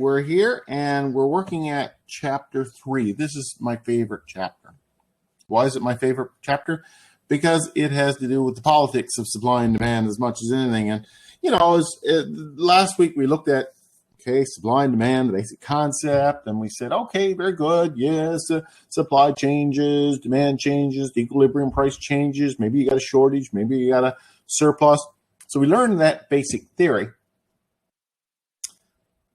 We're here and we're working at chapter 3. This is my favorite chapter. Why is it my favorite chapter? Because it has to do with the politics of supply and demand as much as anything. And, last week we looked at, supply and demand, the basic concept, and we said, okay, very good. Yes, supply changes, demand changes, the equilibrium price changes. Maybe you got a shortage, maybe you got a surplus. So we learned that basic theory.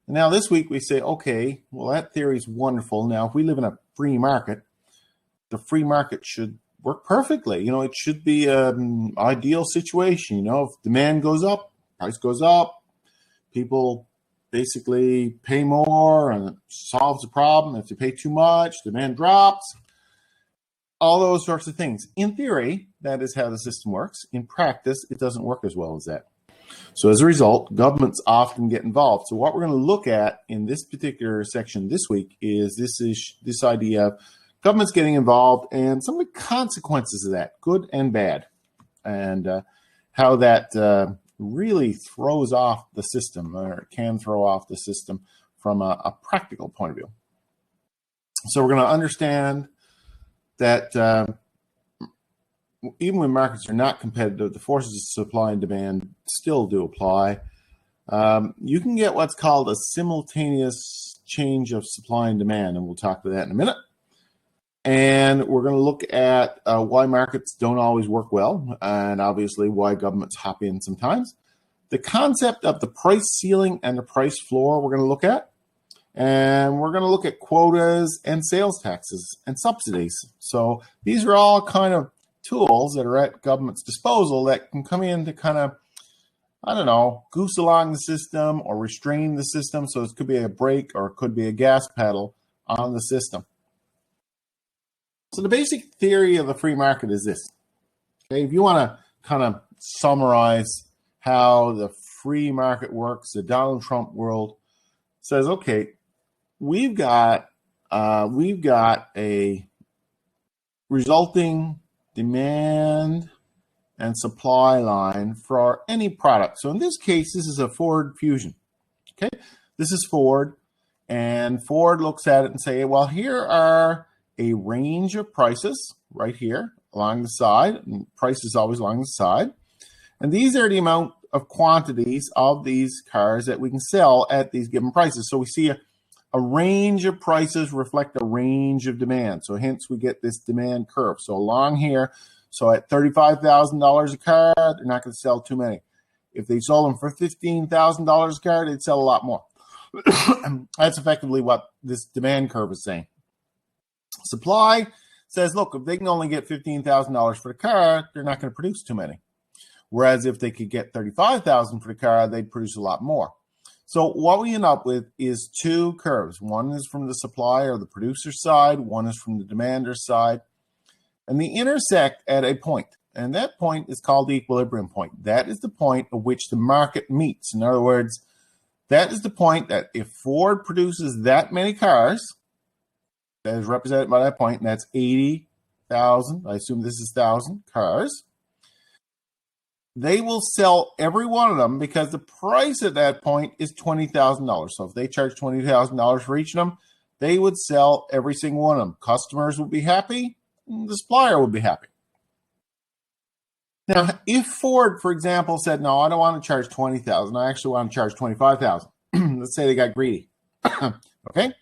Now, this week we say, okay, well, that theory is wonderful. Now, if we live in a free market, the free market should work perfectly. It should be an ideal situation. If demand goes up, price goes up, people basically pay more and it solves the problem. If they pay too much, demand drops, all those sorts of things. In theory, that is how the system works. In practice, it doesn't work as well as that. So as a result, governments often get involved. So what we're going to look at in this particular section this week is this idea of governments getting involved and some of the consequences of that, good and bad, and how that really throws off the system, or can throw off the system from a practical point of view. So we're going to understand that even when markets are not competitive, the forces of supply and demand still do apply. You can get what's called a simultaneous change of supply and demand, and we'll talk about that in a minute. And we're going to look at why markets don't always work well, and obviously why governments hop in sometimes. The concept of the price ceiling and the price floor we're going to look at. And we're going to look at quotas and sales taxes and subsidies. So these are all kind of tools that are at government's disposal that can come in to kind of, goose along the system or restrain the system. So it could be a brake or it could be a gas pedal on the system. So the basic theory of the free market is this. Okay, if you want to kind of summarize how the free market works, the Donald Trump world says, okay, we've got a resulting demand and supply line for any product. So in this case, this is a Ford Fusion. Okay, this is Ford, and Ford looks at it and say, well, here are a range of prices right here along the side, and price is always along the side. And these are the amount of quantities of these cars that we can sell at these given prices. So we see a range of prices reflect a range of demand. So hence we get this demand curve. So along here, so at $35,000 a car, they're not going to sell too many. If they sold them for $15,000 a car, they'd sell a lot more. That's effectively what this demand curve is saying. Supply says, look, if they can only get $15,000 for the car, they're not going to produce too many. Whereas if they could get $35,000 for the car, they'd produce a lot more. So what we end up with is two curves. One is from the supply or the producer side. One is from the demander side. And they intersect at a point. And that point is called the equilibrium point. That is the point at which the market meets. In other words, that is the point that if Ford produces that many cars, that is represented by that point, and that's 80,000, I assume this is 1,000 cars, they will sell every one of them because the price at that point is $20,000. So if they charge $20,000 for each of them, they would sell every single one of them. Customers would be happy, and the supplier would be happy. Now, if Ford, for example, said, no, I don't want to charge $20,000, I actually want to charge $25,000. Let's say they got greedy. Okay?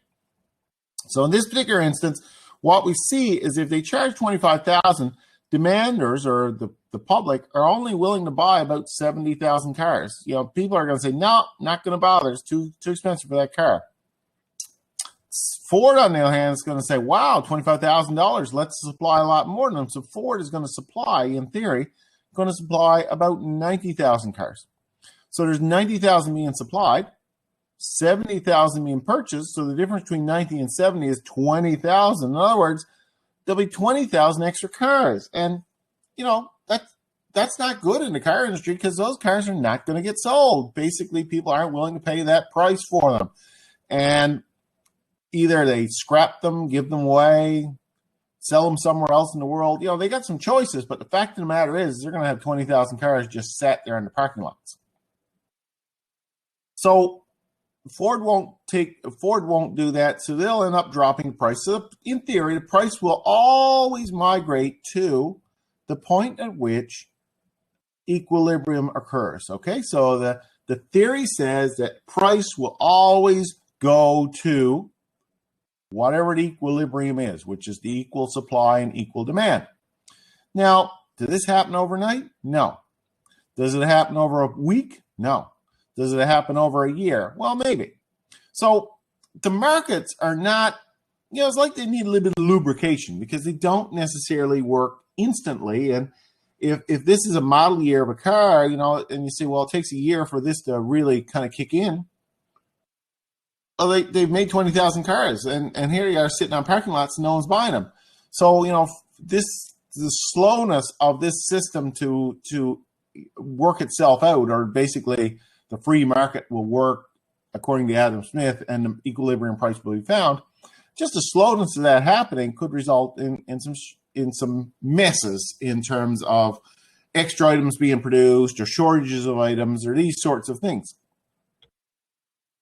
So in this particular instance, what we see is if they charge $25,000, demanders or the public are only willing to buy about 70,000 cars. People are going to say, no, not going to bother. It's too expensive for that car. Ford, on the other hand, is going to say, wow, $25,000, let's supply a lot more than them. So Ford is going to supply, in theory, about 90,000 cars. So there's 90,000 being supplied, 70,000 being purchased. So the difference between 90 and 70 is 20,000. In other words, there'll be 20,000 extra cars. And, that's not good in the car industry because those cars are not going to get sold. Basically, people aren't willing to pay that price for them. And either they scrap them, give them away, sell them somewhere else in the world. They got some choices, but the fact of the matter is they're going to have 20,000 cars just sat there in the parking lots. So Ford won't do that, so they'll end up dropping the price. So in theory, the price will always migrate to the point at which equilibrium occurs. Okay, so the theory says that price will always go to whatever the equilibrium is, which is the equal supply and equal demand. Now, did this happen overnight? No. Does it happen over a week? No. Does it happen over a year? Well, maybe. So the markets are not, it's like they need a little bit of lubrication because they don't necessarily work instantly. And if this is a model year of a car, and you say, well, it takes a year for this to really kind of kick in. Well, they've made 20,000 cars, and here you are sitting on parking lots and no one's buying them. So, the slowness of this system to work itself out, or basically the free market will work according to Adam Smith and the equilibrium price will be found. Just the slowness of that happening could result in some messes in terms of extra items being produced or shortages of items or these sorts of things.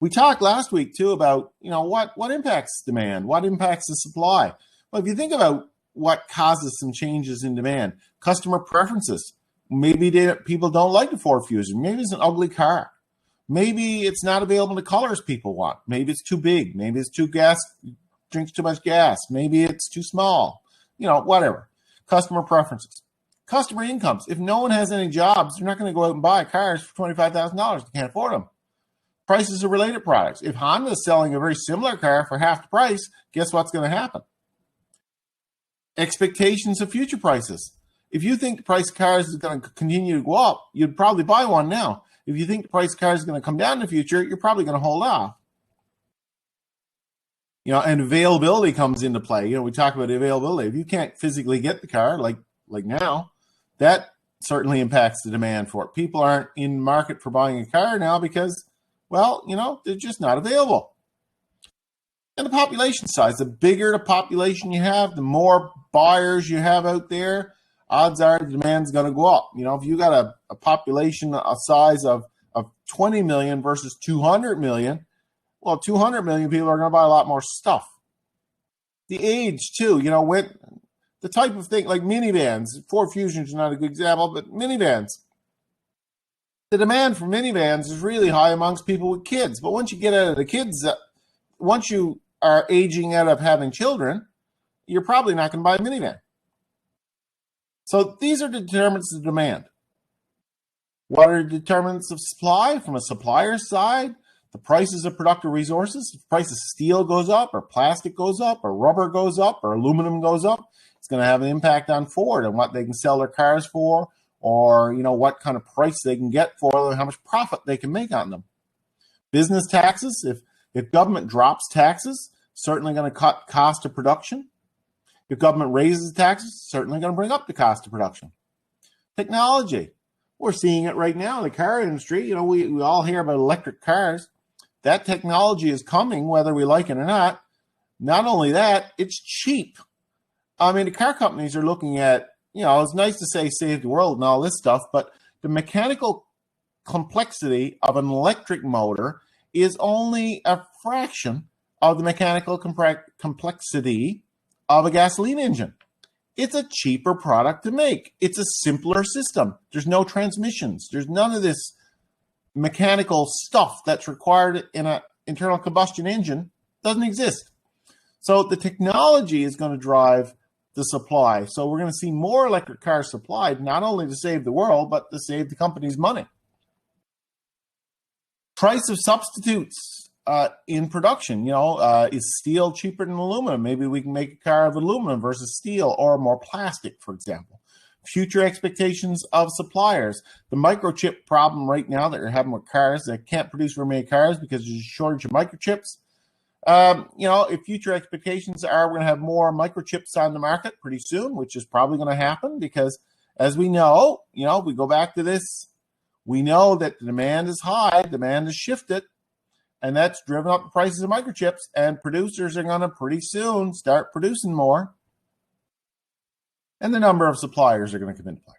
We talked last week too about, what impacts demand, what impacts the supply. Well, if you think about what causes some changes in demand, customer preferences. Maybe people don't like the Ford Fusion. Maybe it's an ugly car. Maybe it's not available in the colors people want. Maybe it's too big. Maybe it's drinks too much gas. Maybe it's too small. Whatever. Customer preferences. Customer incomes. If no one has any jobs, they're not going to go out and buy cars for $25,000. They can't afford them. Prices of related products. If Honda is selling a very similar car for half the price, guess what's going to happen? Expectations of future prices. If you think the price of cars is going to continue to go up, you'd probably buy one now. If you think the price of cars is going to come down in the future, you're probably going to hold off. And availability comes into play. We talk about availability. If you can't physically get the car, like now, that certainly impacts the demand for it. People aren't in market for buying a car now because, they're just not available. And the population size. The bigger the population you have, the more buyers you have out there, odds are the demand's going to go up. If you got a population a size of 20 million versus 200 million, well, 200 million people are going to buy a lot more stuff. The age, too, with the type of thing like minivans. Ford Fusion is not a good example, but minivans. The demand for minivans is really high amongst people with kids. But once you get out of the kids, once you are aging out of having children, you're probably not going to buy a minivan. So these are the determinants of demand. What are the determinants of supply? From a supplier's side, the prices of productive resources. If the price of steel goes up, or plastic goes up, or rubber goes up, or aluminum goes up, it's going to have an impact on Ford and what they can sell their cars for, or what kind of price they can get for them, how much profit they can make on them. Business taxes. If government drops taxes, certainly going to cut cost of production. If government raises taxes, certainly going to bring up the cost of production. Technology. We're seeing it right now in the car industry. We all hear about electric cars. That technology is coming, whether we like it or not. Not only that, it's cheap. The car companies are looking at, it's nice to say save the world and all this stuff, but the mechanical complexity of an electric motor is only a fraction of the mechanical complexity of a gasoline engine. It's a cheaper product to make. It's a simpler system. There's no transmissions. There's none of this mechanical stuff that's required in an internal combustion engine. Doesn't exist. So the technology is going to drive the supply. So we're going to see more electric cars supplied, not only to save the world, but to save the company's money. Price of substitutes in production. Is steel cheaper than aluminum? Maybe we can make a car of aluminum versus steel, or more plastic, for example. Future expectations of suppliers. The microchip problem right now that you're having with cars, that can't produce very many cars because there's a shortage of microchips. If future expectations are we're going to have more microchips on the market pretty soon, which is probably going to happen because, as we know, we go back to this, we know that the demand is high, demand is shifted, and that's driven up the prices of microchips, and producers are going to pretty soon start producing more, and the number of suppliers are going to come into play.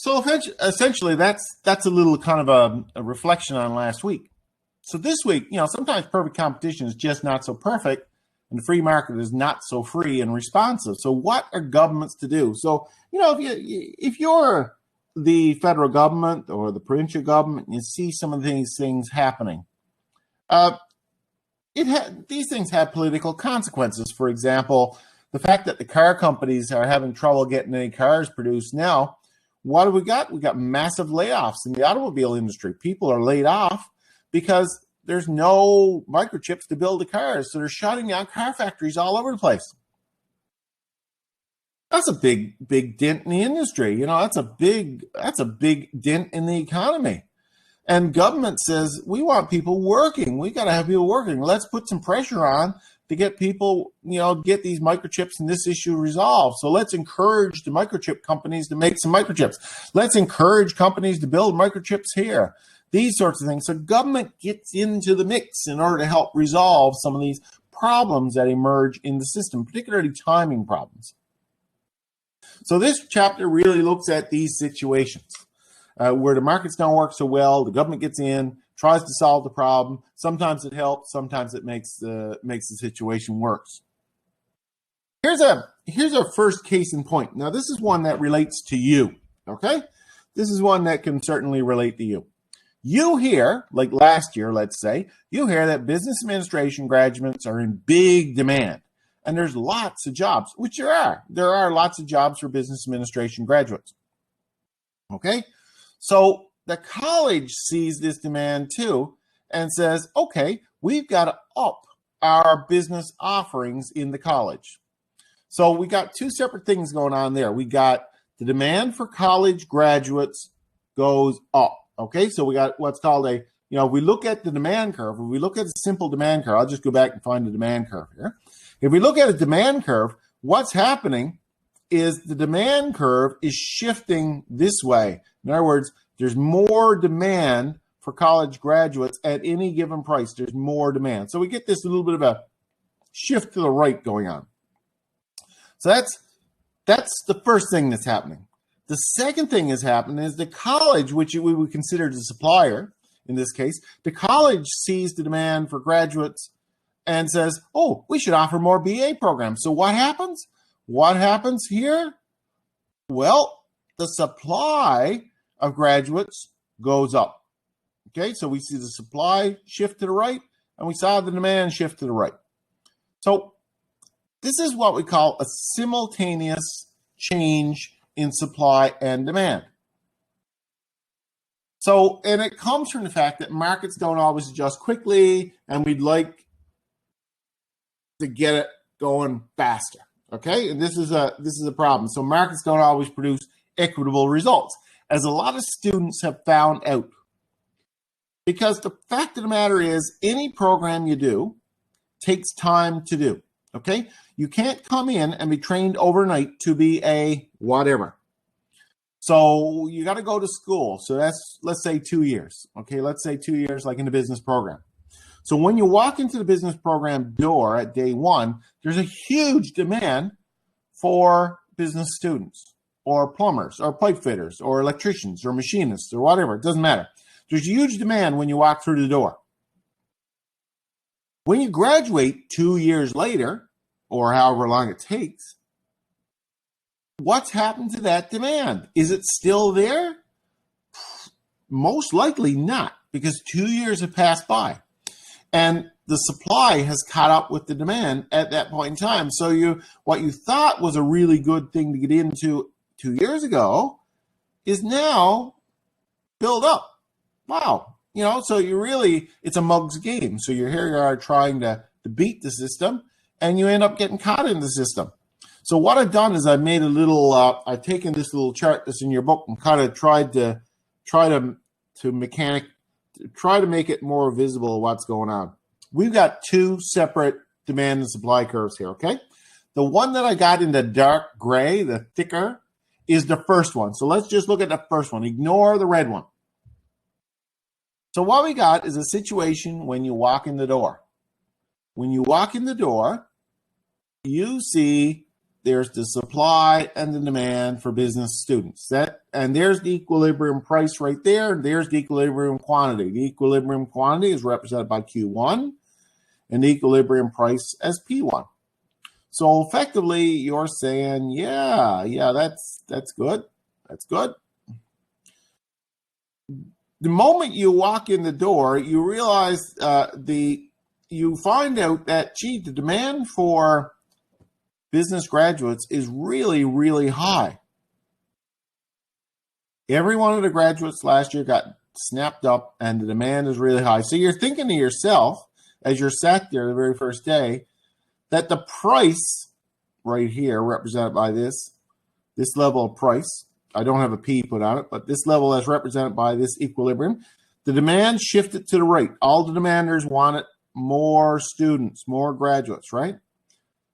So essentially, that's a little kind of a reflection on last week. So this week, sometimes perfect competition is just not so perfect, and the free market is not so free and responsive. So what are governments to do? So, if you're the federal government or the provincial government, and you see some of these things happening, these things have political consequences. For example, the fact that the car companies are having trouble getting any cars produced now. What do we got? We got massive layoffs in the automobile industry. People are laid off because there's no microchips to build the cars. So they're shutting down car factories all over the place. That's a big dent in the industry. That's a big dent in the economy. And government says, we want people working. We got to have people working. Let's put some pressure on to get people, get these microchips and this issue resolved. So let's encourage the microchip companies to make some microchips. Let's encourage companies to build microchips here. These sorts of things. So government gets into the mix in order to help resolve some of these problems that emerge in the system, particularly timing problems. So this chapter really looks at these situations where the markets don't work so well, the government gets in, tries to solve the problem. Sometimes it helps, sometimes it makes the situation worse. Here's our first case in point. Now, this is one that relates to you, okay? This is one that can certainly relate to you. You hear, like last year, let's say, you hear that business administration graduates are in big demand. And there's lots of jobs, which there are. There are lots of jobs for business administration graduates. Okay? So the college sees this demand too and says, okay, we've got to up our business offerings in the college. So we got two separate things going on there. We got the demand for college graduates goes up. Okay, so we got what's called if we look at the demand curve, if we look at a simple demand curve, I'll just go back and find the demand curve here. If we look at a demand curve, what's happening is the demand curve is shifting this way. In other words, there's more demand for college graduates at any given price. There's more demand. So we get this little bit of a shift to the right going on. So that's the first thing that's happening. The second thing that's happening is the college, which we would consider the supplier in this case, the college sees the demand for graduates and says, oh, we should offer more BA programs. So what happens? What happens here? Well, the supply of graduates goes up. Okay, so we see the supply shift to the right, and we saw the demand shift to the right. So this is what we call a simultaneous change in supply and demand. So, and it comes from the fact that markets don't always adjust quickly, and we'd like to get it going faster. Okay, and this is a problem. So markets don't always produce equitable results, as a lot of students have found out. Because the fact of the matter is, any program you do takes time to do. Okay, you can't come in and be trained overnight to be a whatever. So you got to go to school. So that's, let's say 2 years. Okay, let's say 2 years like in the business program. So when you walk into the business program door at day one, there's a huge demand for business students or plumbers or pipe fitters or electricians or machinists or whatever. It doesn't matter. There's a huge demand when you walk through the door. When you graduate 2 years later, or however long it takes, what's happened to that demand? Is it still there? Most likely not, because 2 years have passed by. And the supply has caught up with the demand at that point in time. So what you thought was a really good thing to get into 2 years ago is now built up. Wow. So it's a mug's game. So here you are trying to beat the system, and you end up getting caught in the system. So what I've done is I've made a little, I've taken this little chart that's in your book and kind of tried to make it more visible what's going on. We've got two separate demand and supply curves here, okay? The one that I got in the dark gray, the thicker, is the first one. So let's just look at the first one. Ignore the red one. So what we got is a situation when you walk in the door. When you walk in the door, you see there's the supply and the demand for business students. And there's the equilibrium price right there. There's the equilibrium quantity. The equilibrium quantity is represented by Q1 and the equilibrium price as P1. So effectively, you're saying, yeah, that's good. That's good. The moment you walk in the door, you realize you find out that, gee, the demand for business graduates is really, really high. Every one of the graduates last year got snapped up, and the demand is really high. So you're thinking to yourself, as you're sat there the very first day, that the price right here, represented by this level of price, I don't have a P put on it, but this level is represented by this equilibrium. The demand shifted to the right. All the demanders wanted more students, more graduates, right?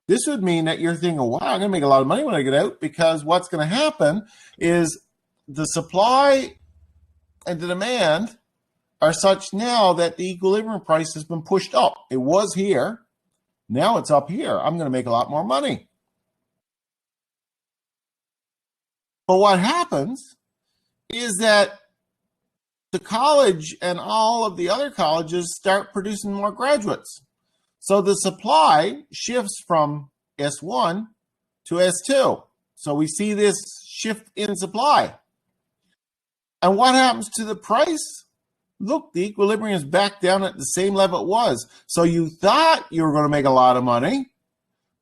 This would mean that you're thinking, wow, I'm going to make a lot of money when I get out, because what's going to happen is the supply and the demand are such now that the equilibrium price has been pushed up. It was here. Now it's up here. I'm going to make a lot more money. But what happens is that the college and all of the other colleges start producing more graduates. So the supply shifts from S1 to S2. So we see this shift in supply. And what happens to the price? Look, the equilibrium is back down at the same level it was. So you thought you were going to make a lot of money,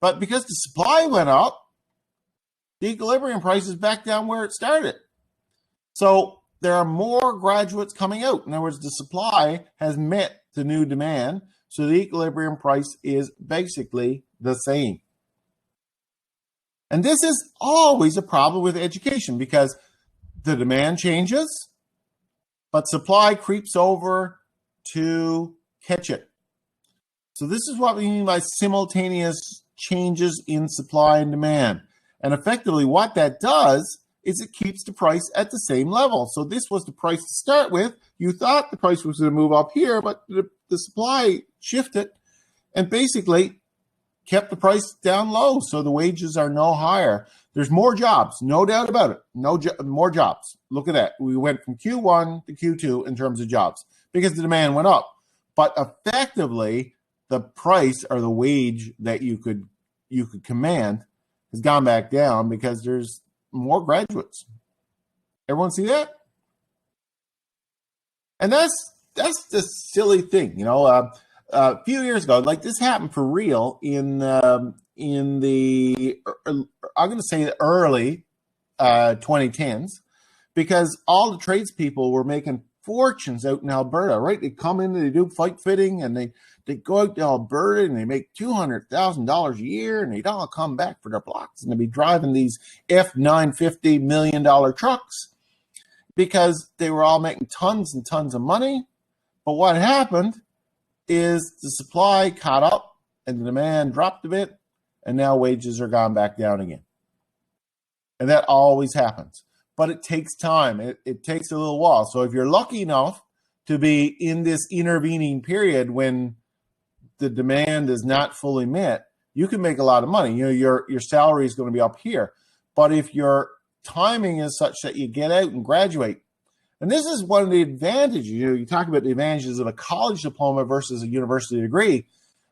but because the supply went up, the equilibrium price is back down where it started. So there are more graduates coming out. In other words, the supply has met the new demand. So the equilibrium price is basically the same. And this is always a problem with education, because the demand changes, but supply creeps over to catch it. So this is what we mean by simultaneous changes in supply and demand. And effectively what that does is it keeps the price at the same level. So this was the price to start with. You thought the price was going to move up here, but the supply shifted and basically kept the price down low. So the wages are no higher. There's more jobs, no doubt about it. More jobs. Look at that. We went from Q1 to Q2 in terms of jobs because the demand went up. But effectively, the price or the wage that you could command has gone back down because there's more graduates. Everyone see that? And that's the silly thing, a few years ago, like this happened for real in the I'm going to say the early 2010s, because all the tradespeople were making fortunes out in Alberta, right? They come in and they do pipe fitting, and they go out to Alberta and they make $200,000 a year, and they'd all come back for their blocks and they'd be driving these F-950 $1 million trucks because they were all making tons and tons of money. But what happened is the supply caught up and the demand dropped a bit, and now wages are gone back down again. And that always happens. But it takes time. It takes a little while. So if you're lucky enough to be in this intervening period when the demand is not fully met, you can make a lot of money. Your salary is going to be up here. But if your timing is such that you get out and graduate, and this is one of the advantages, you talk about the advantages of a college diploma versus a university degree.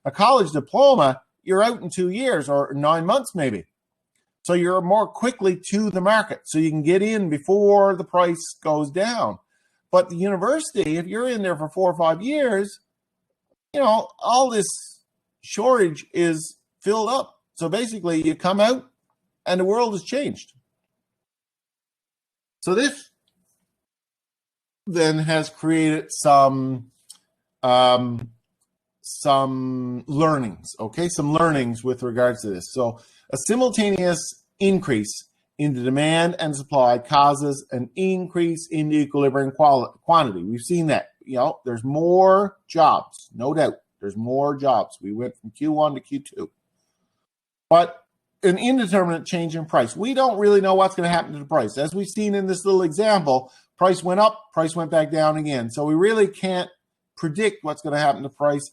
A college diploma, you're out in 2 years or 9 months maybe. So you're more quickly to the market. So you can get in before the price goes down. But the university, if you're in there for 4 or 5 years, all this shortage is filled up. So basically you come out and the world has changed. So this then has created some learnings, okay? Some learnings with regards to this. So a simultaneous increase in the demand and supply causes an increase in the equilibrium quantity. We've seen that. There's more jobs, no doubt. There's more jobs. We went from Q1 to Q2. But an indeterminate change in price. We don't really know what's going to happen to the price. As we've seen in this little example, price went up, price went back down again. So we really can't predict what's going to happen to price.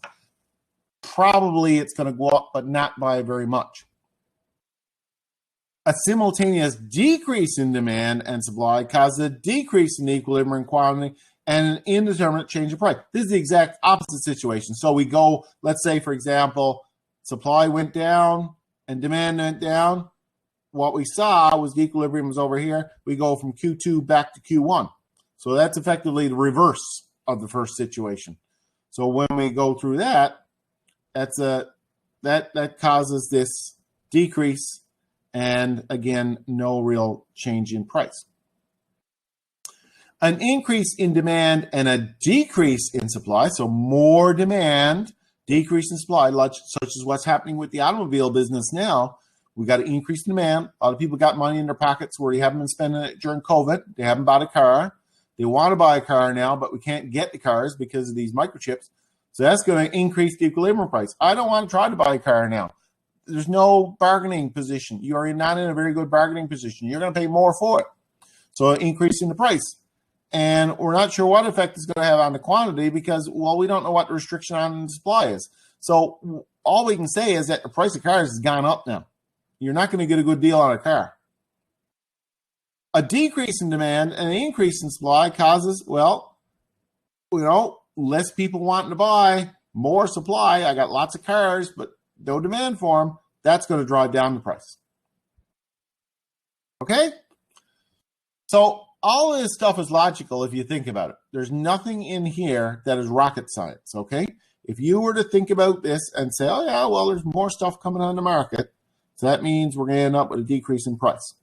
Probably it's going to go up, but not by very much. A simultaneous decrease in demand and supply causes a decrease in equilibrium quantity and an indeterminate change of price. This is the exact opposite situation. So we go, let's say, for example, supply went down and demand went down. What we saw was the equilibrium was over here. We go from Q2 back to Q1. So that's effectively the reverse of the first situation. So when we go through that, that causes this decrease and, again, no real change in price. An increase in demand and a decrease in supply, so more demand, decrease in supply, such as what's happening with the automobile business now. We got an increase in demand. A lot of people got money in their pockets where they haven't been spending it during COVID. They haven't bought a car. They want to buy a car now, but we can't get the cars because of these microchips. So that's going to increase the equilibrium price. I don't want to try to buy a car now. There's no bargaining position. You are not in a very good bargaining position. You're going to pay more for it. So increasing the price. And we're not sure what effect it's going to have on the quantity because, well, we don't know what the restriction on the supply is. So all we can say is that the price of cars has gone up now. You're not going to get a good deal on a car. A decrease in demand and an increase in supply causes, well, less people wanting to buy, more supply. I got lots of cars, but no demand for them. That's going to drive down the price. Okay? So all of this stuff is logical if you think about it. There's nothing in here that is rocket science, okay? If you were to think about this and say, oh, yeah, well, there's more stuff coming on the market, so that means we're going to end up with a decrease in price.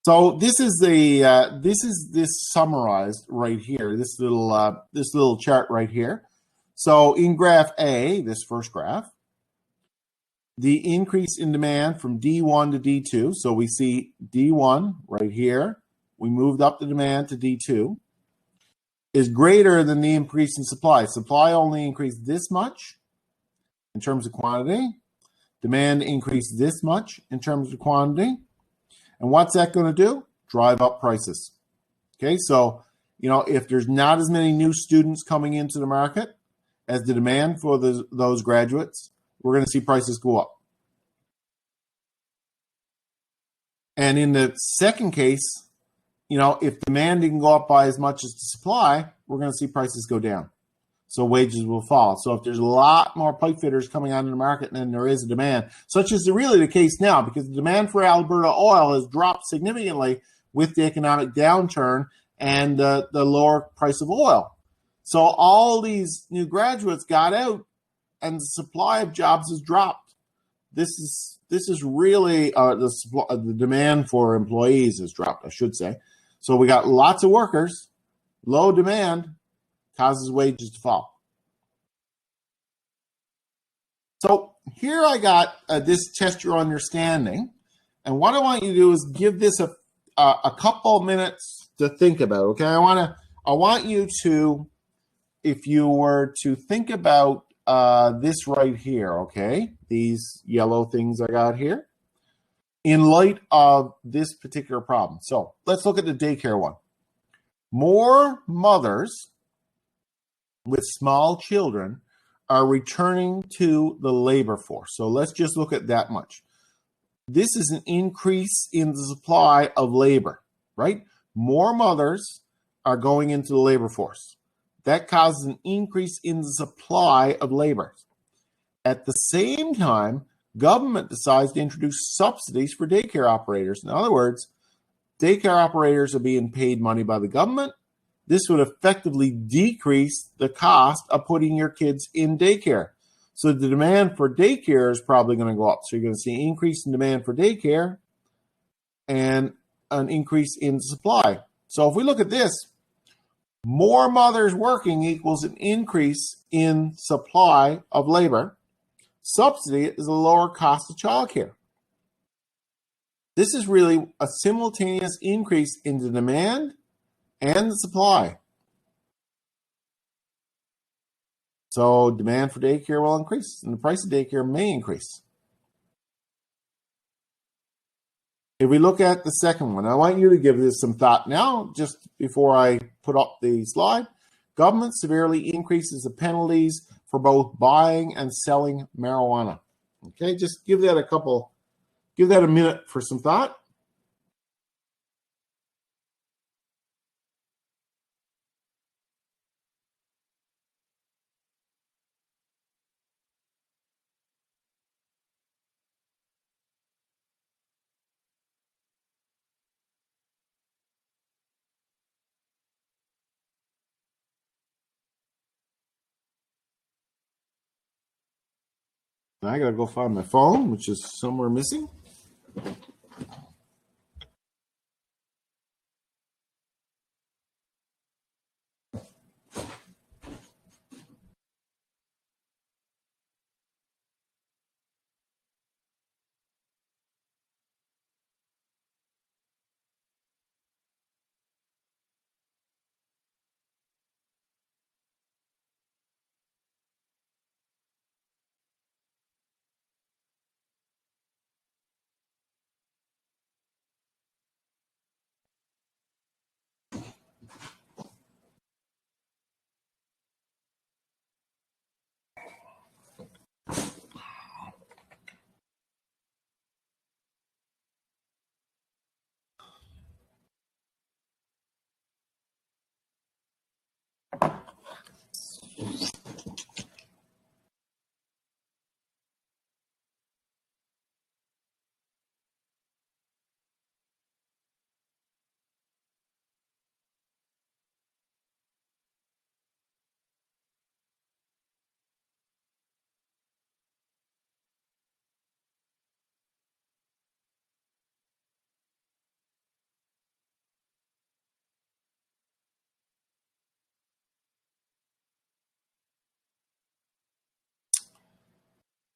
So this is this summarized right here, this little chart right here. So in graph A, this first graph, the increase in demand from D1 to D2. So we see D1 right here. We moved up the demand to D2 is greater than the increase in supply. Supply only increased this much in terms of quantity. Demand increased this much in terms of quantity. And what's that going to do? Drive up prices. Okay, so, if there's not as many new students coming into the market as the demand for those graduates, we're going to see prices go up. And in the second case, if demand didn't go up by as much as the supply, we're going to see prices go down. So wages will fall. So if there's a lot more pipe fitters coming onto the market than there is a demand, such is really the case now, because the demand for Alberta oil has dropped significantly with the economic downturn and the lower price of oil. So all these new graduates got out and the supply of jobs has dropped. This is really the demand for employees has dropped, I should say. So we got lots of workers, low demand causes wages to fall. So here I got this test your understanding, and what I want you to do is give this a couple minutes to think about. Okay, I want you to, if you were to think about this right here, okay, these yellow things I got here, in light of this particular problem. So let's look at the daycare one. More mothers with small children are returning to the labor force. So let's just look at that much. This is an increase in the supply of labor, right? More mothers are going into the labor force. That causes an increase in the supply of labor. At the same time, government decides to introduce subsidies for daycare operators. In other words, daycare operators are being paid money by the government. This would effectively decrease the cost of putting your kids in daycare. So the demand for daycare is probably going to go up. So you're going to see an increase in demand for daycare and an increase in supply. So if we look at this, more mothers working equals an increase in supply of labor. Subsidy is a lower cost of childcare. This is really a simultaneous increase in the demand and the supply. So demand for daycare will increase, and the price of daycare may increase. If we look at the second one, I want you to give this some thought now, just before I put up the slide. Government severely increases the penalties for both buying and selling marijuana. Okay, just give that a couple Give that a minute for some thought. I got to go find my phone, which is somewhere missing.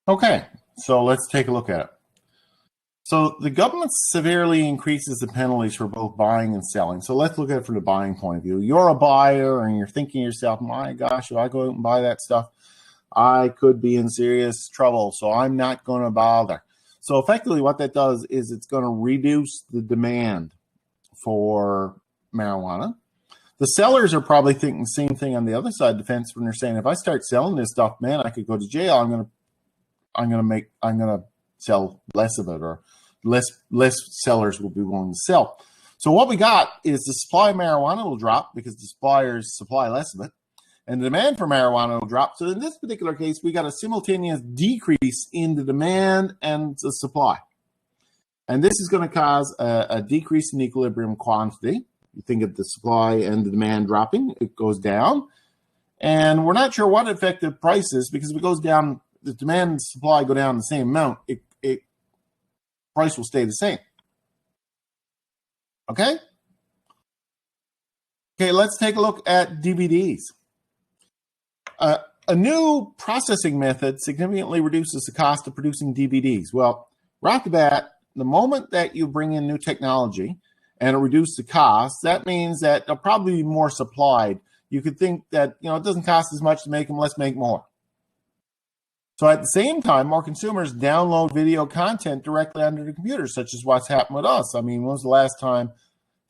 Okay, so let's take a look at it. So the government severely increases the penalties for both buying and selling. So let's look at it from the buying point of view. You're a buyer and you're thinking to yourself, my gosh, if I go out and buy that stuff, I could be in serious trouble. So I'm not going to bother. So effectively what that does is it's going to reduce the demand for marijuana. The sellers are probably thinking the same thing on the other side of the fence when they're saying, if I start selling this stuff, man, I could go to jail. I'm gonna sell less of it, or less sellers will be willing to sell. So what we got is the supply of marijuana will drop because the suppliers supply less of it, and the demand for marijuana will drop. So in this particular case, we got a simultaneous decrease in the demand and the supply. And this is going to cause a decrease in equilibrium quantity. You think of the supply and the demand dropping, it goes down. And we're not sure what effective price is, because if it goes down, the demand and supply go down the same amount, price will stay the same. Okay? Okay, let's take a look at DVDs. A new processing method significantly reduces the cost of producing DVDs. Well, right off the bat, the moment that you bring in new technology and it reduces the cost, that means that they'll probably be more supplied. You could think that, it doesn't cost as much to make them, let's make more. So at the same time, more consumers download video content directly onto the computer, such as what's happened with us. I mean, when was the last time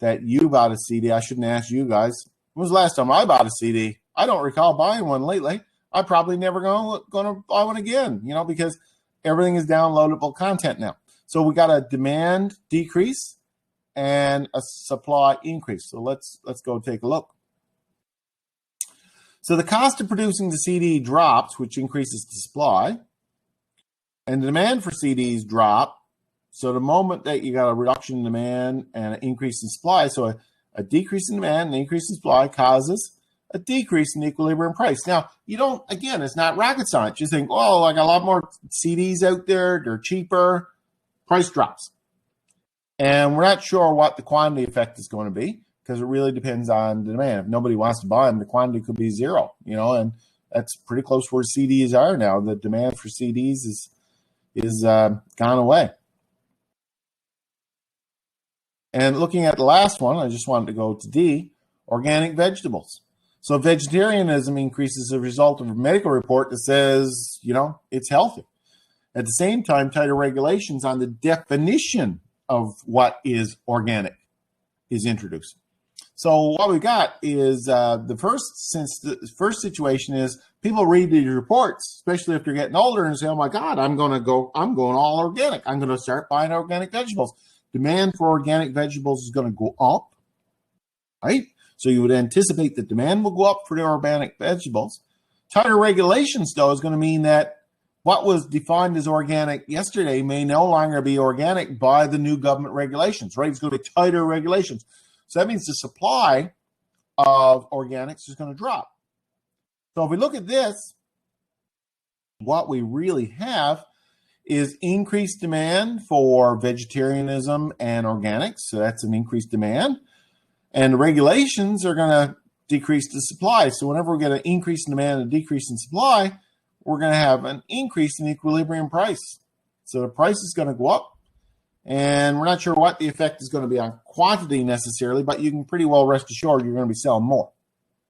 that you bought a CD? I shouldn't ask you guys. When was the last time I bought a CD? I don't recall buying one lately. I'm probably never going to buy one again, because everything is downloadable content now. So we got a demand decrease and a supply increase. So let's go take a look. So the cost of producing the CD drops, which increases the supply, and the demand for CDs drop. So the moment that you got a reduction in demand and an increase in supply, so a decrease in demand and an increase in supply causes a decrease in equilibrium price. Now, it's not rocket science. You think, oh, I got a lot more CDs out there, they're cheaper, price drops. And we're not sure what the quantity effect is going to be, because it really depends on the demand. If nobody wants to buy them, the quantity could be zero, and that's pretty close where CDs are now. The demand for CDs is gone away. And looking at the last one, I just wanted to go to D, organic vegetables. So vegetarianism increases as a result of a medical report that says, it's healthy. At the same time, tighter regulations on the definition of what is organic is introduced. So what we got is the first situation is people read these reports, especially if you're getting older, and say, "Oh my God, I'm going all organic. I'm going to start buying organic vegetables." Demand for organic vegetables is going to go up, right? So you would anticipate that demand will go up for the organic vegetables. Tighter regulations, though, is going to mean that what was defined as organic yesterday may no longer be organic by the new government regulations, right? It's going to be tighter regulations. So that means the supply of organics is going to drop. So if we look at this, what we really have is increased demand for vegetarianism and organics. So that's an increased demand. And the regulations are going to decrease the supply. So whenever we get an increase in demand and a decrease in supply, we're going to have an increase in equilibrium price. So the price is going to go up. And we're not sure what the effect is going to be on quantity necessarily, but you can pretty well rest assured you're going to be selling more.